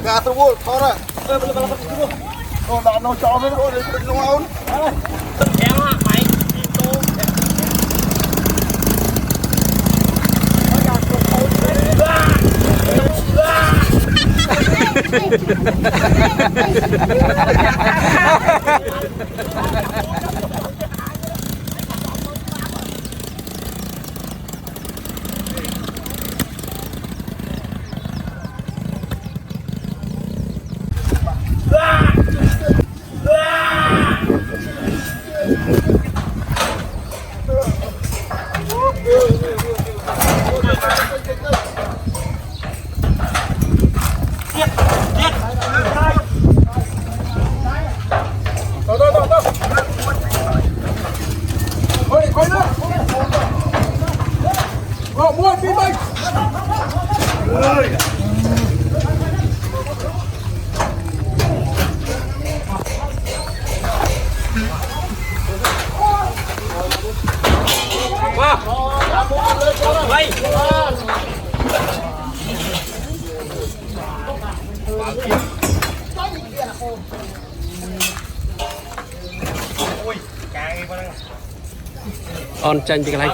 gà tôi mua thôi rồi còn đã nó cho với nó để nó ôn kéo hả mày on tranh thì cái này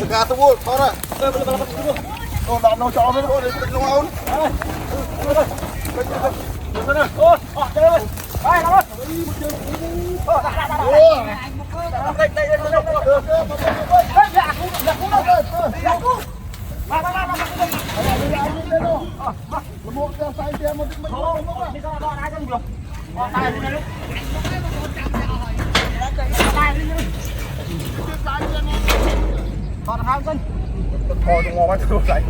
gà tôi mua thôi rồi còn đã nó cho với nó để nó ôn còn hai cân kho trong ngò bát tôi lại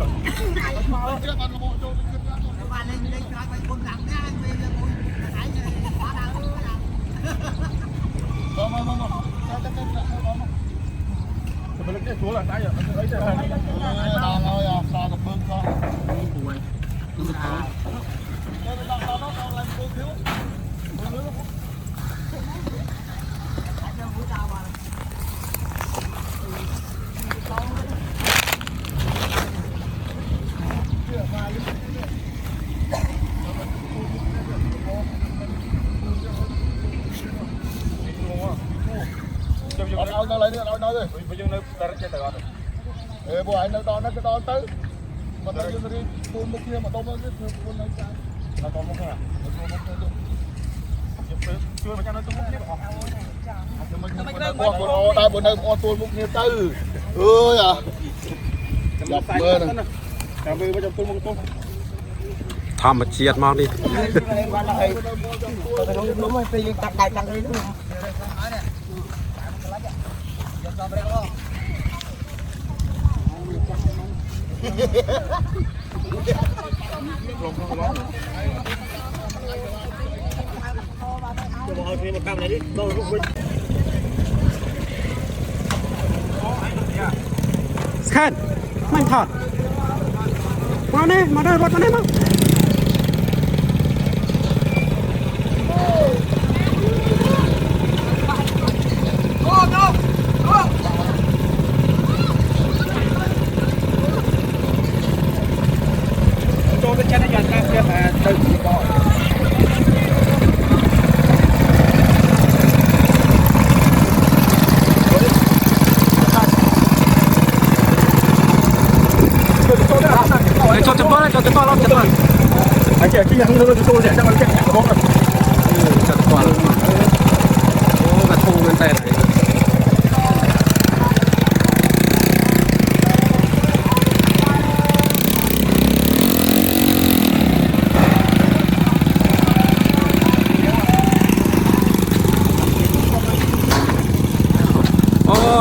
xuống là tay rồi lấy chơi thôi sao được bơm cho nó lấy nữa nói rồi bây giờ nó đặt trên tay rồi bố anh nó đo tới mà tới giờ đi phun một kia mà tôm nó phun này sao là còn một cái chưa mà cho nó tung một kia bỏ đây bữa nay con tuôn một kia tư ơi à dập mơ này cà phê vào trong tuôn một tuôn thầm mà chiết mau đi Khen, mạnh thật. Mau đi, mau đây, bật vào đây mau. Cho chấm bớt, cho chấm bớt lắm, chấm bớt. Anh kìa, cái hàng nó tôi sẽ cho anh cái bớt rồi. Chật quả lắm. Ô, gạt thu bên tay này.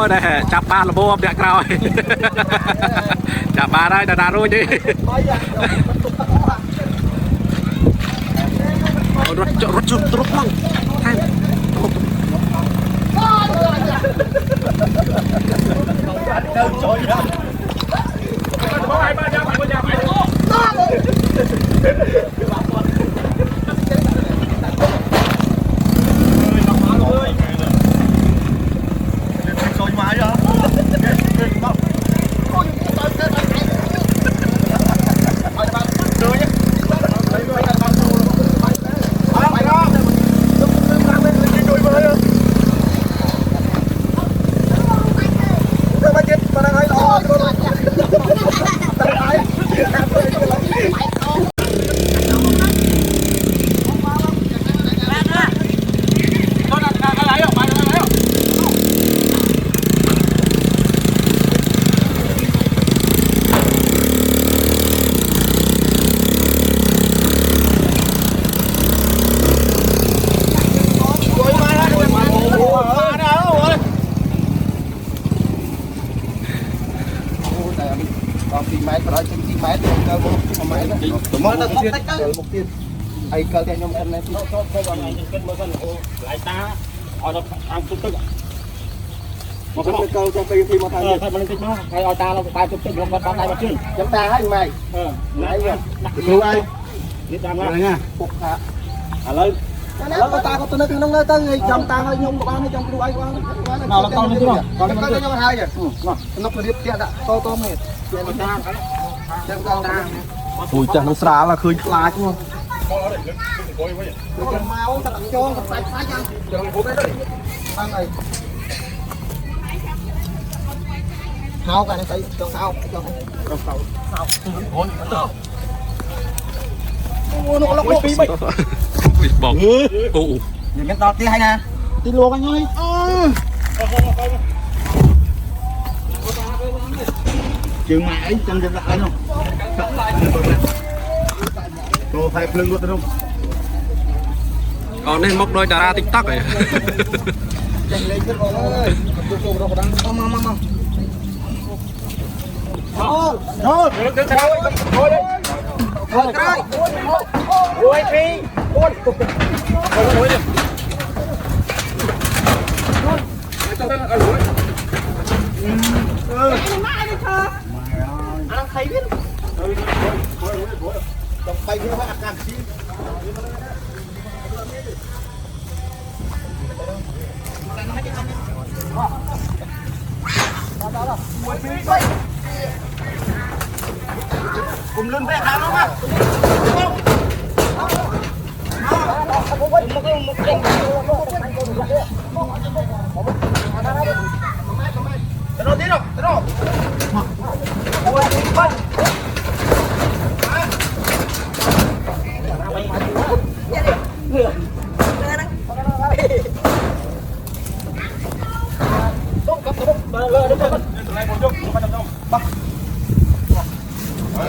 đây chắp ba là bô đẹp cao chắp ba đây đà rồi chứ rút măng ai cơ theo nhóm thân này lại ta ở đó ăn chút tức một cái câu cho tiền thì mà thằng thay mình tích nó thay ở ta nó tay chút tức nó có tay mà chứ chúng ta hết mày nãy giờ chú ai biết đang nha phục hạ lên nó có ta có tôi nói nó nói tới trong ta hơi nhung con trong cái đuôi con nào là con nữa còn con nó hai kìa nó cứ điệp kia đã to mệt xem con ta ui chẳng nó xả là khơi lá chứ không máu ta cho phải phá chăng tăng này hao cái này phải cho sao bọc ủ nhìn cái to tí hay nè tí luộc anh ơi chừng mãi chân chân lại không tôi phải lưng luôn không còn nên móc đôi ra TikTok này chạy lên chết rồi cùng lên vẽ khám không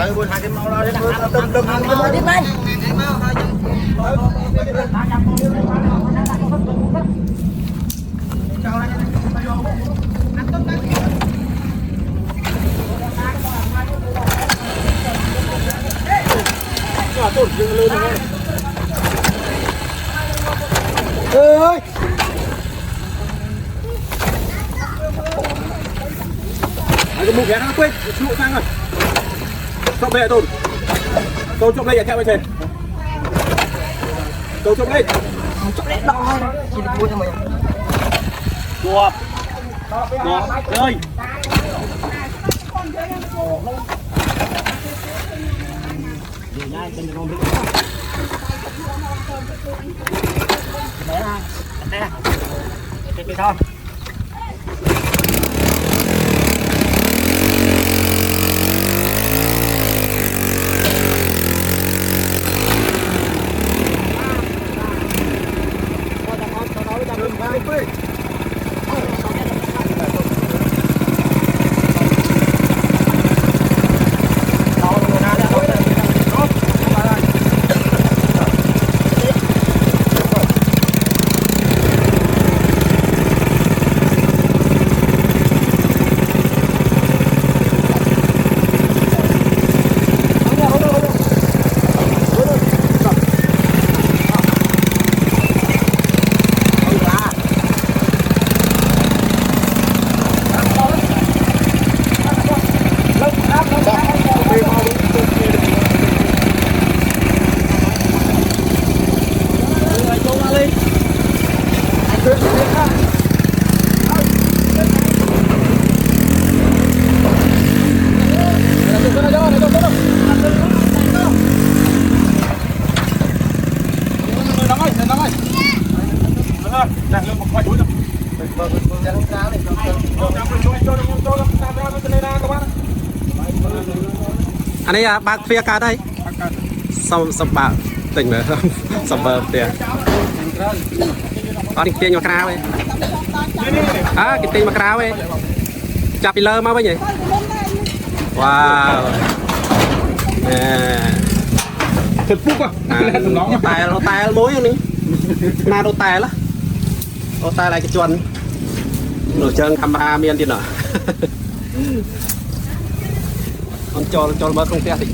lại buồn hai cái máu đó từng cái đi bay ơi cái mũ ghé nó quên lụi sang rồi chọc bệ tôi chọc bệ theo bên trên tôi chọc bệ đo chỉ được mua cho mình chùa ơi đây thôi đó nè lưng một quay đuổi lắm anh ấy à bác phía ca đây xong bạc tỉnh rồi xong bờ tiền có định tiền mà cao ấy à cái tiền mà cao ấy chạp đi lơ mà bây nhỉ wow thật phúc à đồ tài mối không đi na đồ tài lá đồ tài lại cái chuồn nổi chân camera miền tiền nọ con cho bớt không xe thì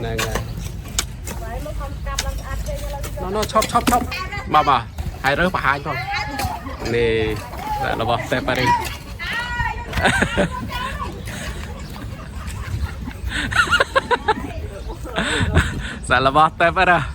này nó chop mà hai rớt mà hai thôi nè là bỏ xe pa đi sao là bỏ xe pa ra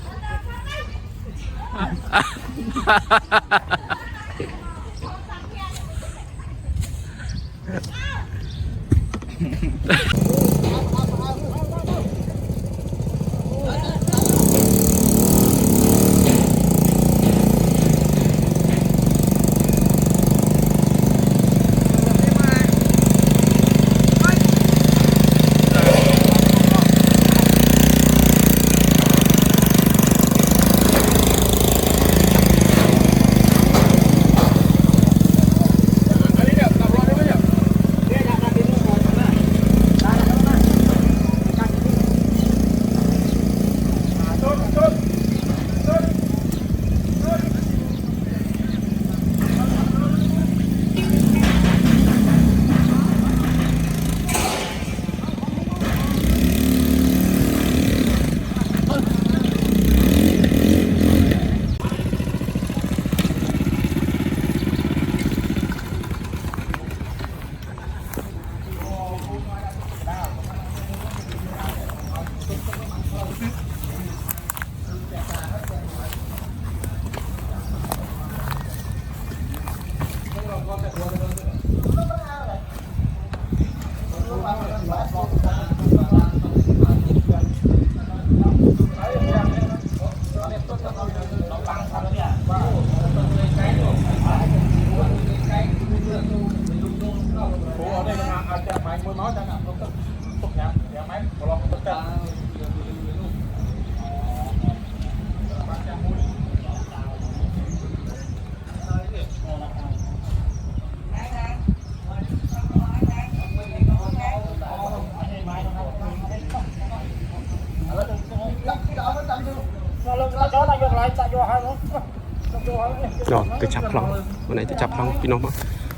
rồi tôi chắp lòng bữa nay tôi chắp lòngพี่น้องมั้ง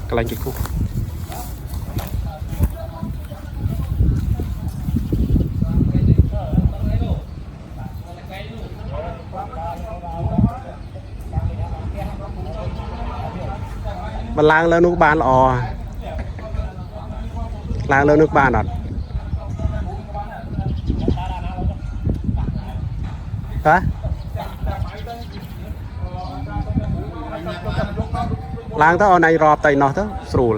กำลังกินคู่มันล้างแล้วนุกบานอ๋อล้างแล้วนุกบานอ่ะฮะล้างถ้าเอาในรอบไตนอเถอะสูร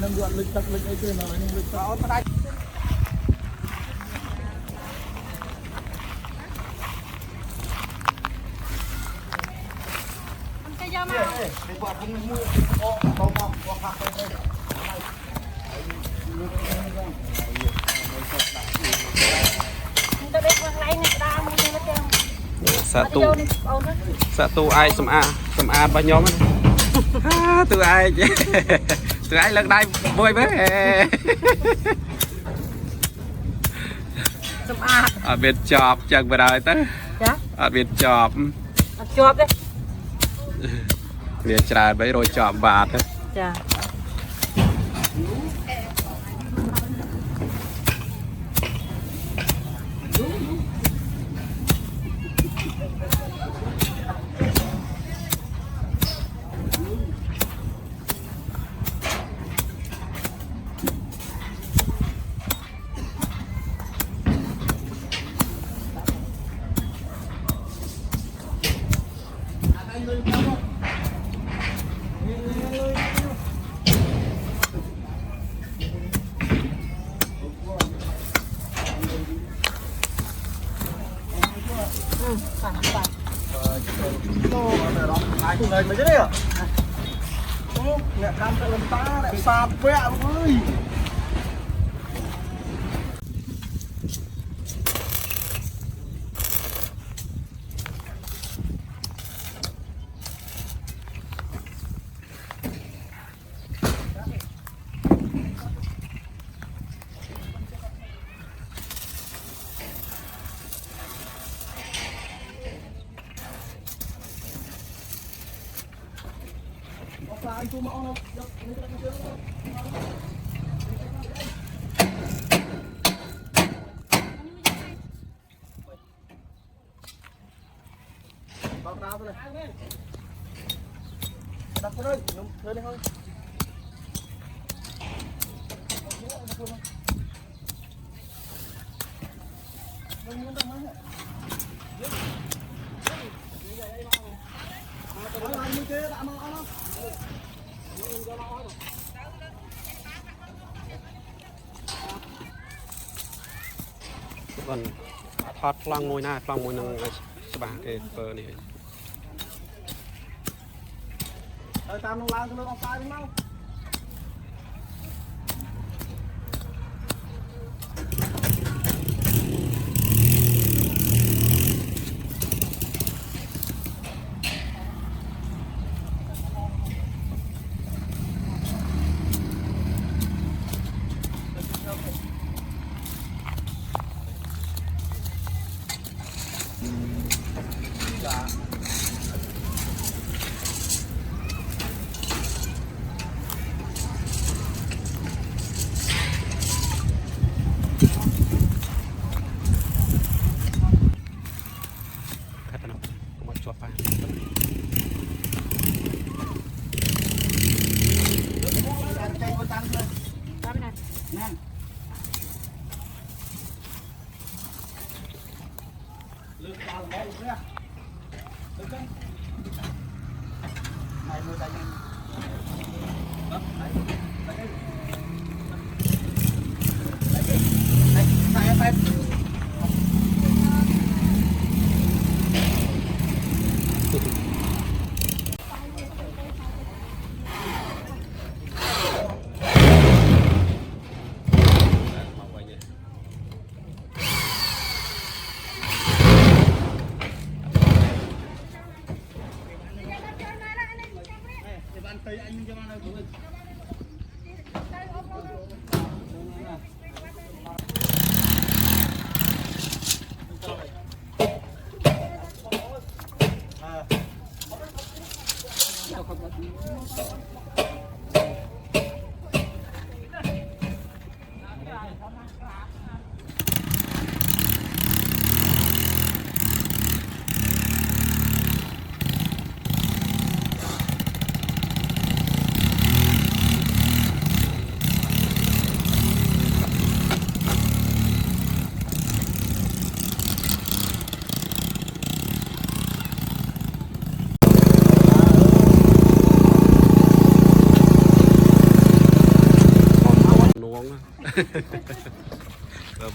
Nâng đoạn lịch tắc lịch ấy kia nào nhưng lịch tắc Ăn cây dâm à? Cái quả không mua, có sợ tu ai sầm a bao nhóm tu ai tu ai lần đây vui với ở biệt chọp chẳng vừa đời tới ở biệt chọp đấy biệt trà với rồi chọp bạt đấy dạ Này mấy cái này à? Mẹ cam tận ta lại sạp vẹ ơi. Anh chú mẫu đâu? Bác đào thôi này. Đặt vào đây, chơi đi thôi. còn thoát phlang ngôi na phlang ngôi năng spa cái phơ này tam nông lang nó tay đi mau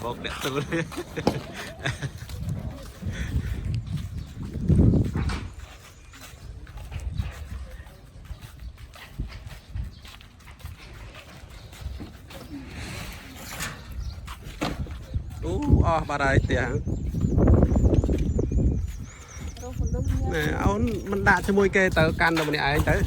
bốc đẹp tư bà đây tiền này ông mình đạt cho môi kê tớ can rồi này ai tới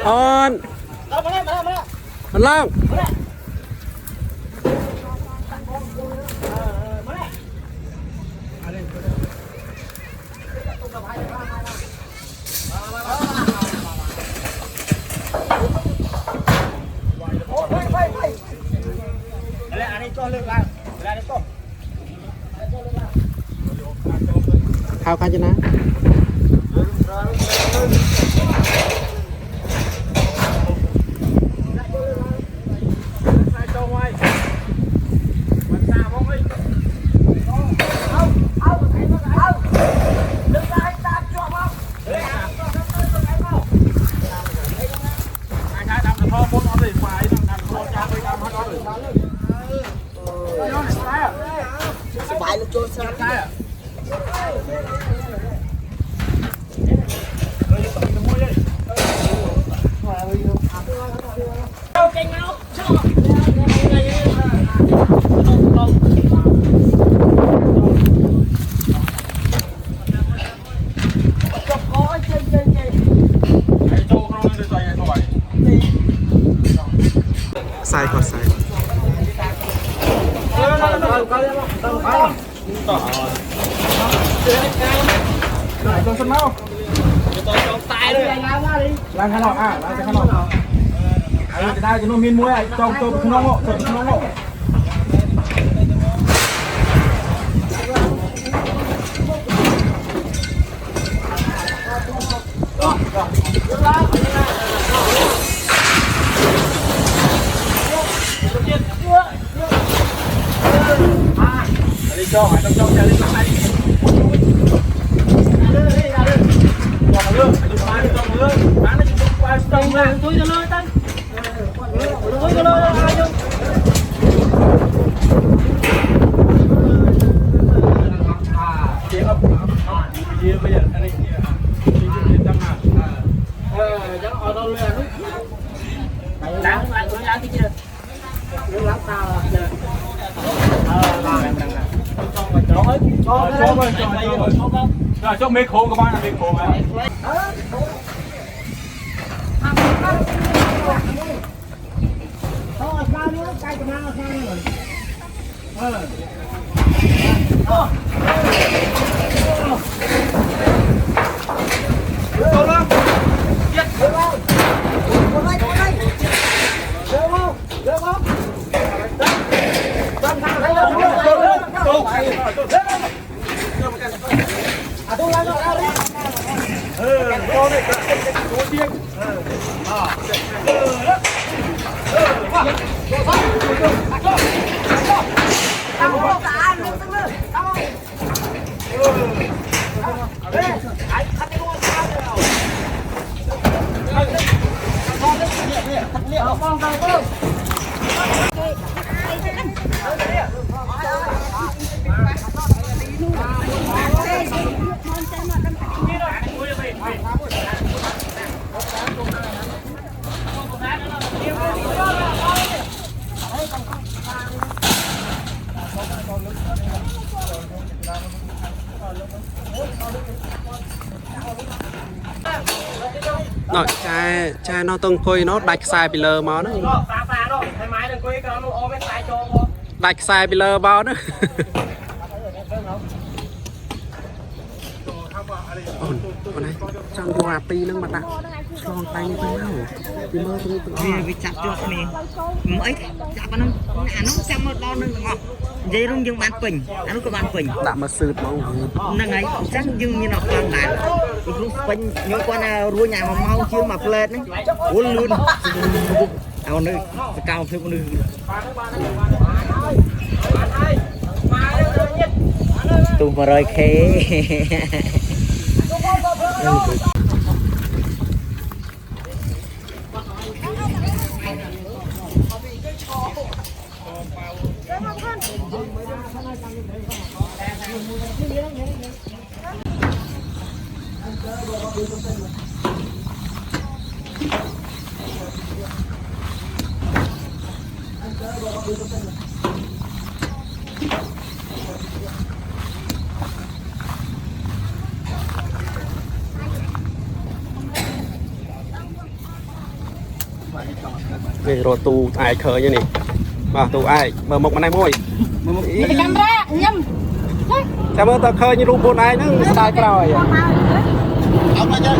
on mình lang khao khai cho nó sai còn sai Con sân máu. Tài đi anh ra đi. Lang khăn lọ à, lang khăn lọ. Ai cái đây cho nó miên muối ai, trong tôi không ngộ, không ngộ. Đi cho, hãy trong nhà lên trong này. Tông là tôi cho lôi tăng. Tôi cho lôi ai chung. Chia bây giờ anh kia. Chia trăm à. Chắc ở đâu lên. Đáng lại tôi ra cái chưa. Nó lắm tao là. Rồi cho mấy khô các bạn là mấy khô mà. Thôi sao nữa cay cái nào sao nữa. Tốt lắm. Giật được không? Con đây. Được không? Được không? Con thằng thấy không? nó chai nó tung coi nó đạch sai bị lờ máu nó đạch sai bị lờ bao nữa con này trong quà ti nó mặt đặt con tay như thế nào thì mơ tôi vì chặt cho mình mới chặt nó xem một đo nữa ngọt dây rung dương bán bình nó có bán bình đã mà sượt nó nâng ấy chắc dương như nó làm lại rung bình như con rùa nhà mà mau chưa mập lên đấy uốn luôn ao nơi cao thêm con nơi tụi mà rơi khé về rồi tù ai khởi như này mà tù ai mở một bên này môi camera nhâm chào mừng tao khởi như rùa bồn ai nó style cái rồi ông lại chơi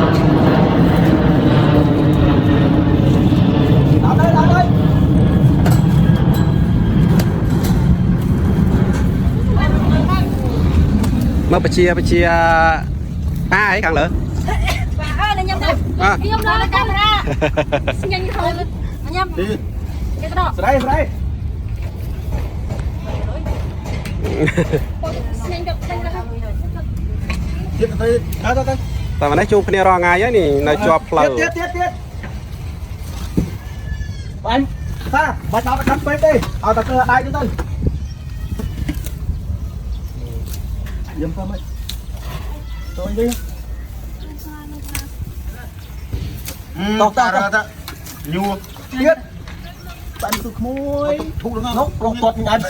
mà bà chia ai càng lớn ơi là nhâm đây kiếm lên camera nhanh thôi nhâm cái đó đây nhanh được tiếp tớiแต่มันได้จูบคนนี้รอไงยะนี่ในจอบเพล tiết anh ta bắt nó cắm bên điเอาตะเกียบđây chúng ta dùm sao mấy tôi đi tao ra ta nhu tiết bạn tụt môi thu được không nốc lông tuột anh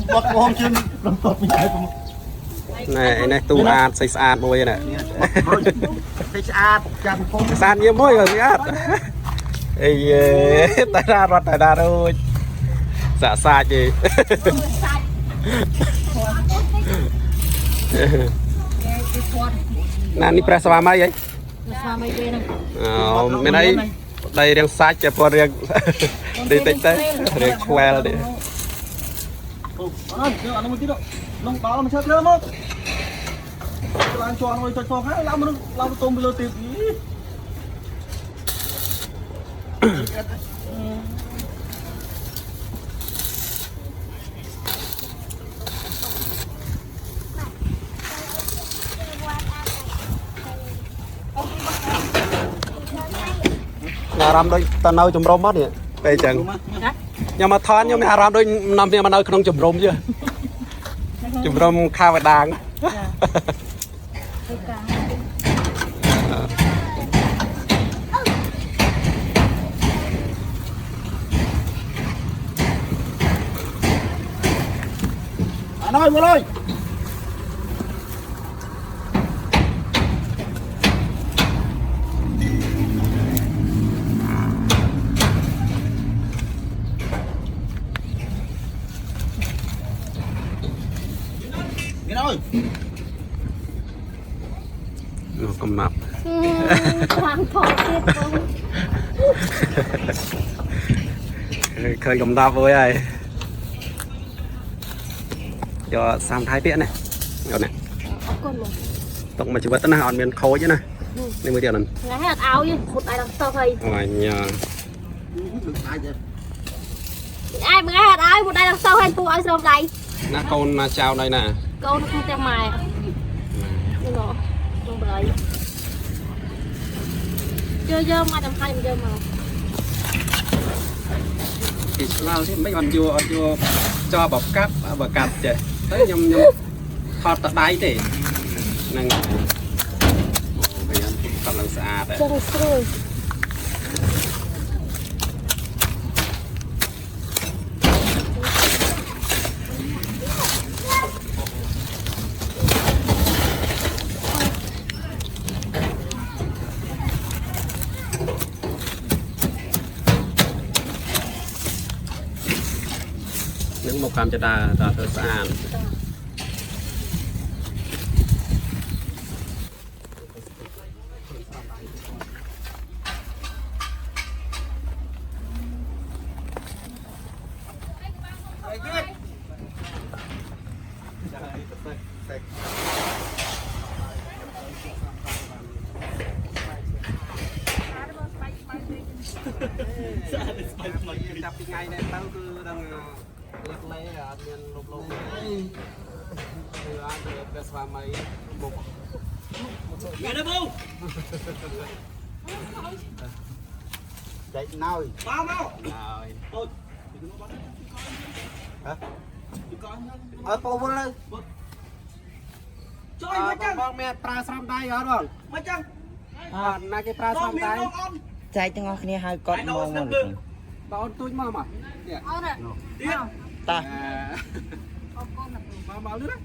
bật hôm trên lông tuột mình chạy này này tu an xây sàn môi này cái xa chạm phong sàn nhiều môi rồi nhá ê tại ra rồi xả xa gì nè đi press vào mai vậy bên đây đây đang sai chẹp vào riêng đi tích tế riêng quẹo đi nó một tí độ nông báo mình chơi không làm cho nó cho khác làm tôm bây giờ tìm nhà làm đôi ta nấu chùm rôm mất nè bây giờ nhưng mà thoáng nhưng mà làm đôi năm viên mà nấu không chùm rôm chưa chùm rôm khao và đàng anh ơi ơi thôi cầm nạp hoàng thọ tiết khơi cầm nạp với ai cho sam thái tiện này rồi này tổng mà chỉ vật nó hòn miền khối chứ này nên mới điều này ngày hết áo chứ một ai đằng sau thầy ngoài nhà ai mà hết áo một ai đằng sau hay phụ ai sau đây nó con chào đây nè câu nó không tem mài nó không đợi chơi mà tầm hai chơi mà cái lao thế mấy con vua cho bọc cáp chạy tới nhom thọt tạt đáy thế năng bây giờ còn lần xa đấy những một cam cho ta tới xaจับยังไงเนี่ยตั้งคือดังเล็กเลยอ่ะเมียนลบคืออันเดียวเป็นสวามัยบุกเมียนบุก chạy nào rồi ở phố vô lên bong mẹ pra sam đai hả rồi mấy chân na cái pra sam đai chạy từng ngõ kia hai con mong mong con tôi mà Ôi nè. ta mà lướt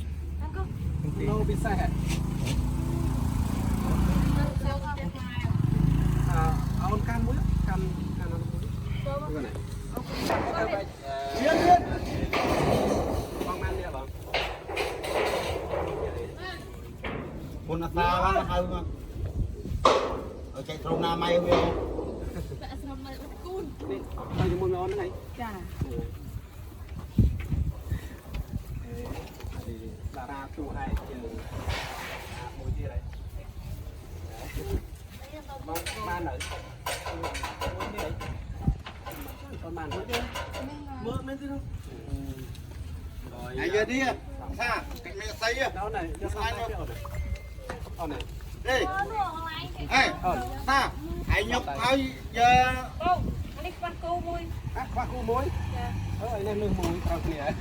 đâu bị xe ông can mũi can cái này con man đi à bạn con ta bán hai mà ở chạy trâu na may về đây là món ngon này là ra chu hai trừ mùi gì đấy man ở con man mưa lên chứ đâu này giờ đi xa cái mẹ xây á đó này cho sai thôi này đi ê ta hãy nhập thôi giờ Đi quạt cô môi. khoác cô muối lên lưng muối tao kìa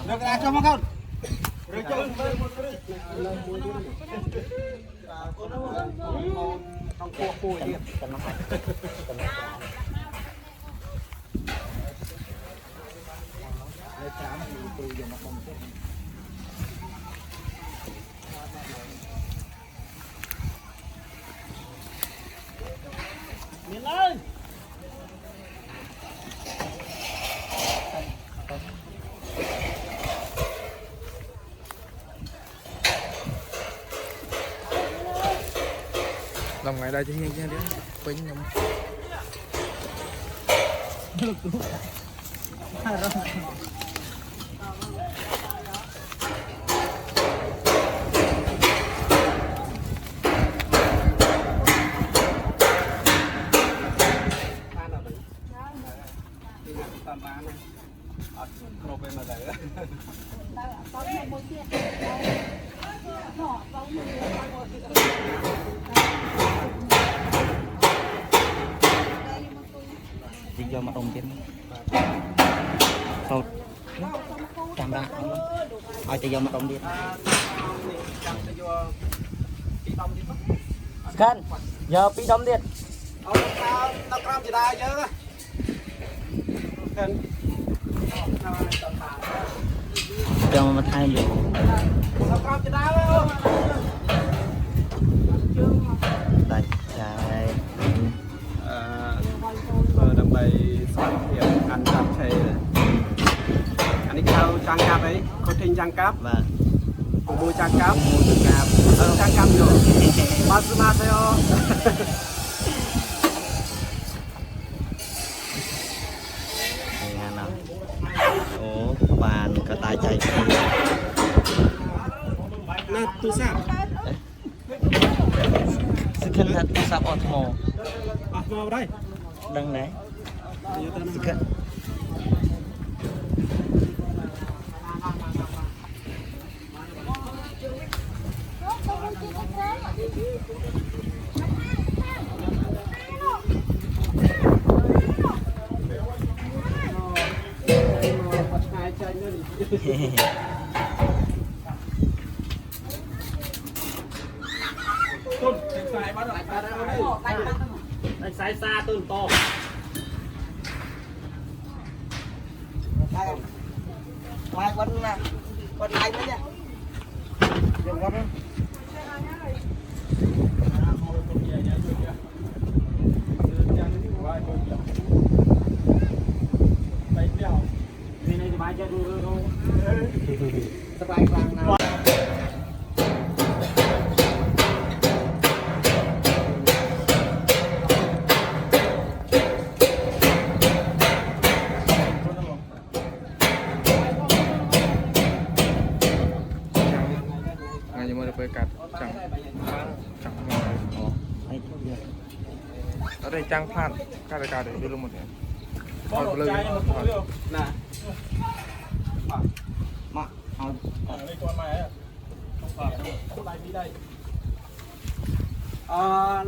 được ra cho mà con rồi cho trong cua cua đi miền ơi làm ngày đây chứ nghe chứ đi quên nhầm chỉ do mặt đồng tiền thôi chạm ra ai chỉ do mặt đồng tiền kan giờ pi đồng tiền tao cam chỉ đai chứ cho mà thay được tao cam chỉ đai luôn đây trời đầm bầy xoắn hiệp ăn cắp chè anh đi theo trang cáp ấy có trình trang cáp và cùng mua trang cáp trang cáp rồi mà theo nghe nào ố bàn có tay chạy nè tu sạp sự khinh thật tu sạp Otmo vào đây đăng đấy sự khinh đánh sai xa tương to ngoài con này nữa nha đừng con nữa vì này thì bài cho đưa thôi sắp anh vàng nào ngày nhưng mà được về cắt chẳng ở đây trang phan cắt để đưa luôn một điểm còn lư nè mà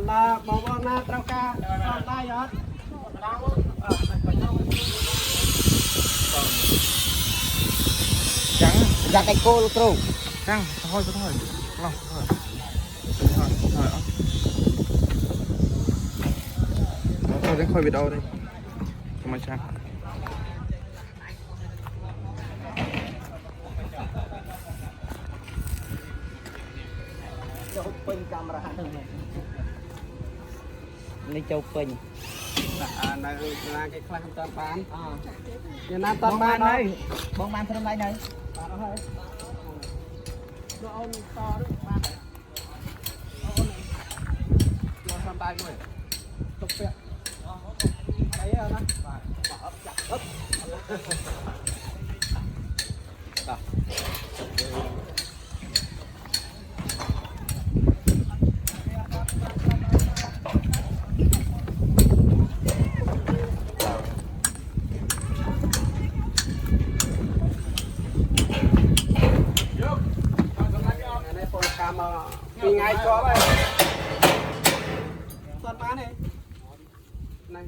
là bông na trao ca tay hết trắng ra cái cô luôn trâu trắng thôi lòng thôi đến khơi bị đâu đây mà trắng pin camera này châu pin là cái khăn toàn bán Việt Nam bông toàn ban bán đây bông ban thêm đây này nó ôn to đó bán nó toàn tay người tục tiện đấy đó ấp chặt ấp ngày cho đây toàn bán này này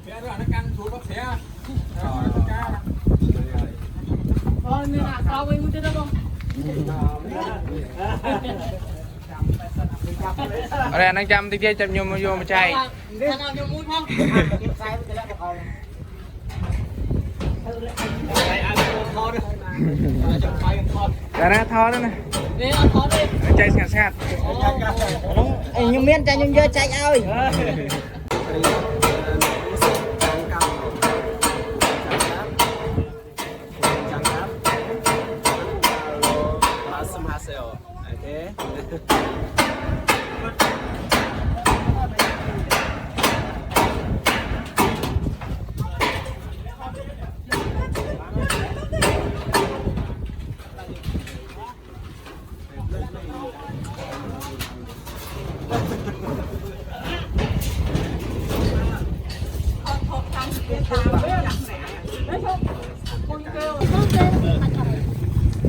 thế rồi nó căng xuống bác xe thôi mình là sao mình muốn chơi không ở đây anh chăm tí chăm vô mà chay thằng nào muốn không ra ra thò đó nè đi ăn khó đi chay sạt nhưng miên chạy nhưng giờ chạy ơi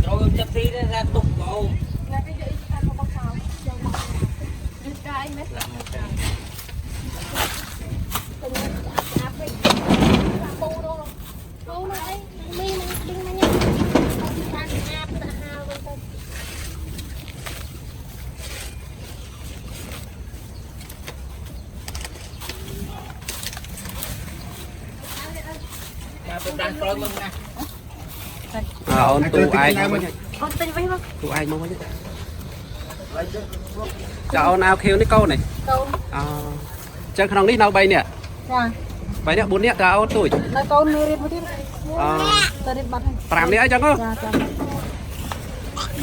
rồi chặt thi ra tục cổ đang coi mừng nè ôn tụ ai con tên với không tụ ai mong vậy cho ôn ao kêu ní câu này câu chân khăn đi nào bay nè dạ bay nè 4 nè cho ôn tuổi là câu này đi một tí ta đi bắt làm nè chẳng có dạ dạ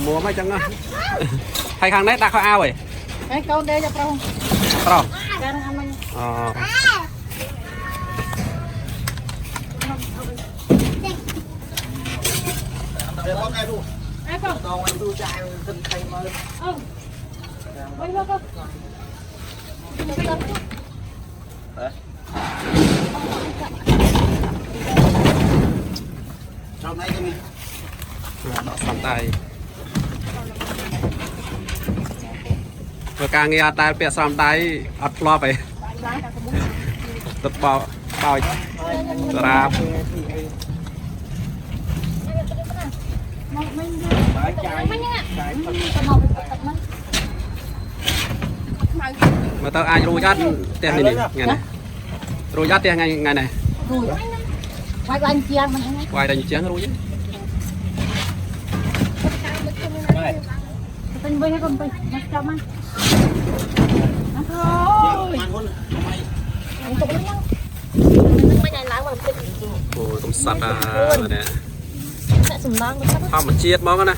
mua mấy chẳng hay khăn đấy đặt kho ao rồi cái câu đây cho câu rồi cái thằng anh ai không còn anh tôi chạy tinh thay mơ mấy bác không trong đây cho mình nó sắm tay vừa càng nghe tay bịa sắm tay ắt lo về tập bao bao ra mà tao ai rồi dắt tiền này ngày này rồi dắt tiền ngày này quay anh chia mình quay đánh chén rồi chứ tình với hay còn tình nó cho ăn thôi anh tụi nó mấy ngày láng mà ôi cũng sạch à nè sẽ sủng láng không mà chiết món này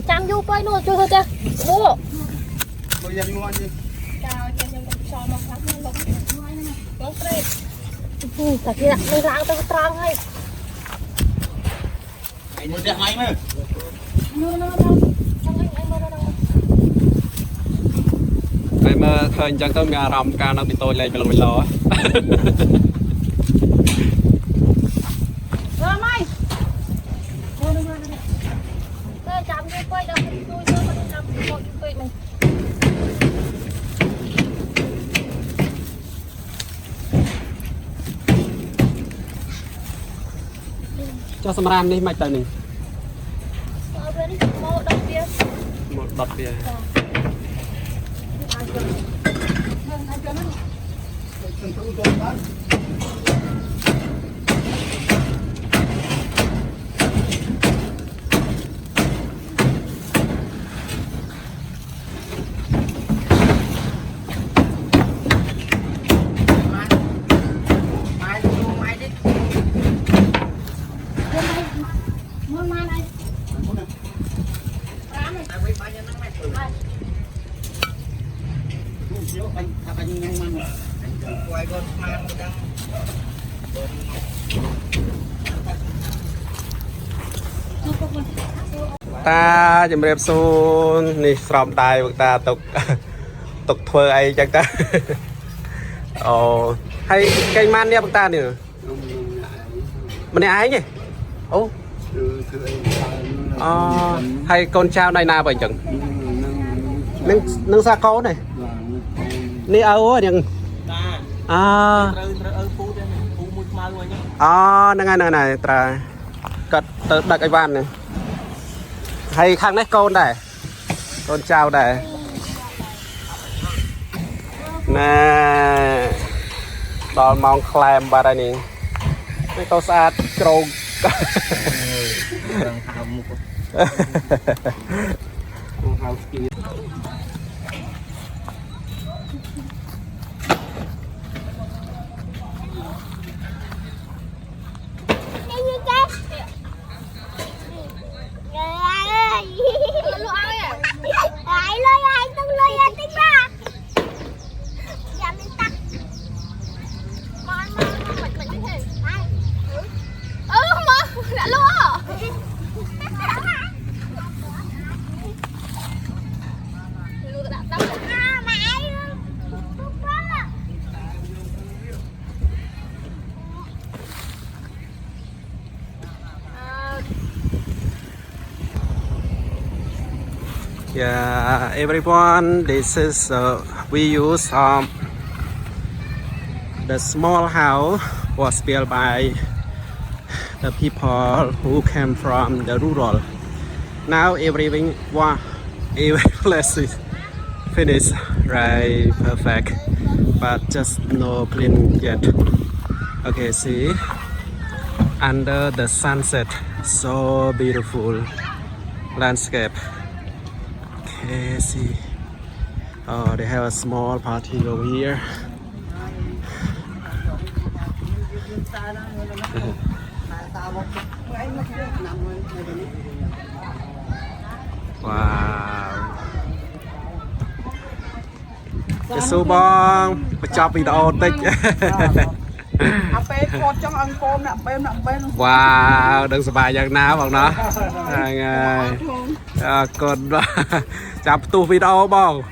chăm vô quay luôn chưa thôi cha bố bây giờ ngon gì chào cha em cho một phát lên lục lục đây cả kia đặt lên láng tao trăng hay một đẹp máy nữa đây mà thời chẳng tôi nghe rầm ca nó bị tôi lên về lòng lò rồi mày tôi chăm vô quay đâu tôi chăm một tụi mình cho sâm ran đi mạch tờ này một đợt bia ta chìm rệp xuống nè sòng tay bậc ta tục tục thưa ai chắc ta ồ hay cây man nha bậc ta nè mình này ai nhỉ ô hay con trao này na vậy chẳng nâng xa có này ní âu á nhưng nâng này tra cật đặt cái van này hay khang đấy con trao đây nè đòn mong clam ba đây nè cái tao sát trâu Yeah, everyone, this is we use the small house was built by the people who came from the rural. Now every place is finished, right, perfect, but just no clean yet. Okay, see, under the sunset, so beautiful landscape. Okay, see. Oh, they have a small party over here. Wow. Cái số bong, chọc video tích. Wow, đừng sờ bài giang ná bằng nó. Còn chọc tu video bong.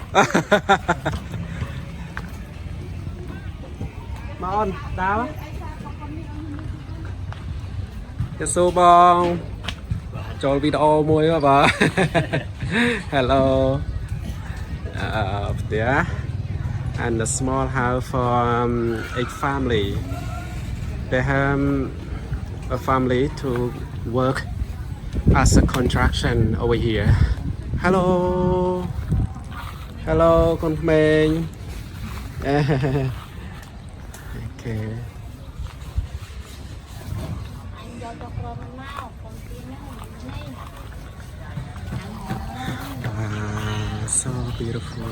Mon, đau. Cái số bong. Cho video môi các bạn. Hello. Tía. and a small house for a family. They have a family to work as a contraction over here. Hello, hello, con mình. Okay. So beautiful.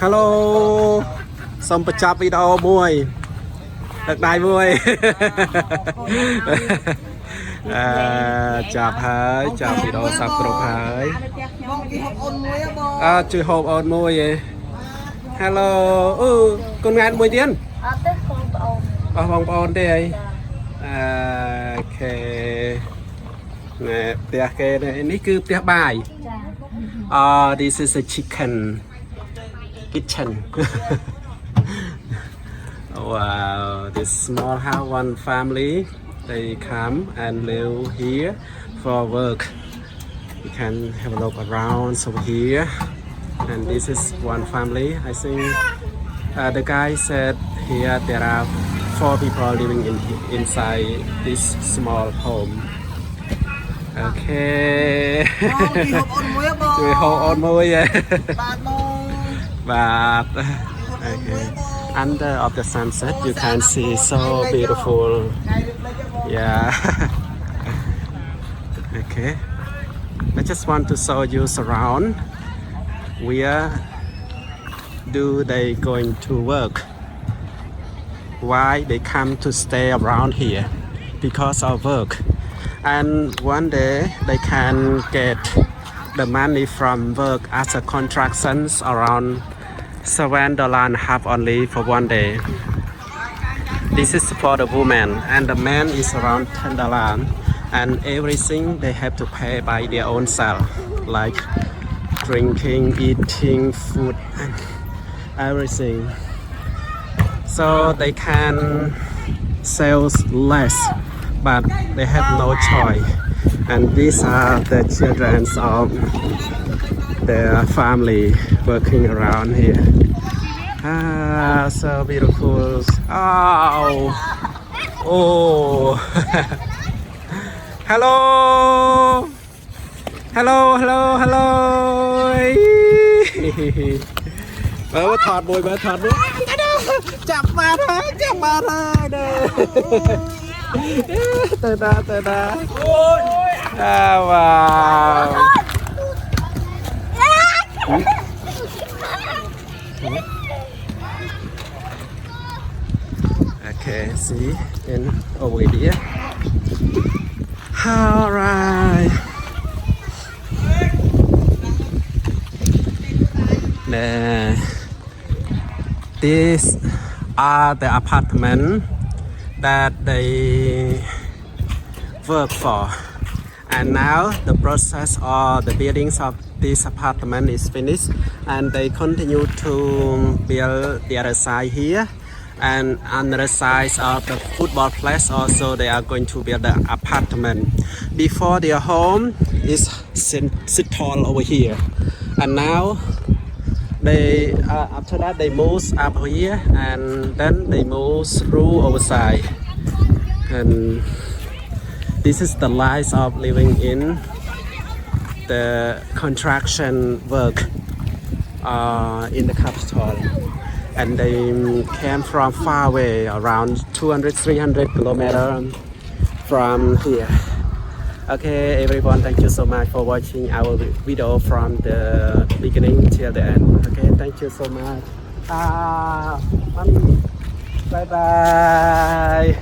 Hello, xong bật chạp video mùi được đài mùi. Chạp hơi, chạp video sắp trục hơi. Chui hộp ôn mùi vậy. Hello, con ngàn mùi tiên. Phong ôn đây. Ok. Nè, tia kê này,នេះគឺផ្ទះបាយ this is a chicken kitchen. Wow, this small house, one family, they come and live here for work. You can have a look around over here, and this is one family. I think the guy said here there are 4 people living inside this small home. Okay. We hold on more, yeah. But okay. Under of the sunset, you can see so beautiful. Yeah. Okay. I just want to show you around. Where do they going to work? Why they come to stay around here? Because of work. And one day they can get the money from work as a contractions around $7.5 only for one day. This is for the woman, and the man is around $10, and everything they have to pay by their own self, like drinking, eating, food, and everything. So they can sell less, but they have no choice. And these are the children of their family working around here. So beautiful. Oh. Hello. Hello. Bơ thọt bùi. Chạm ba thôi. Từ đó. Wow. Okay, see in over here. All right. These are the apartments that they work for, and now the process or the buildings of this apartment is finished, and they continue to build the other side here, and on the other side of the football place also they are going to build the apartment. Before their home is sit tall over here, and now they after that they move up here, and then they move through outside. And this is the life of living in the contraction work in the capital. And they came from far away, around 200-300 kilometers from here. Okay, everyone, thank you so much for watching our video from the beginning till the end. Okay, thank you so much. Mommy, bye bye.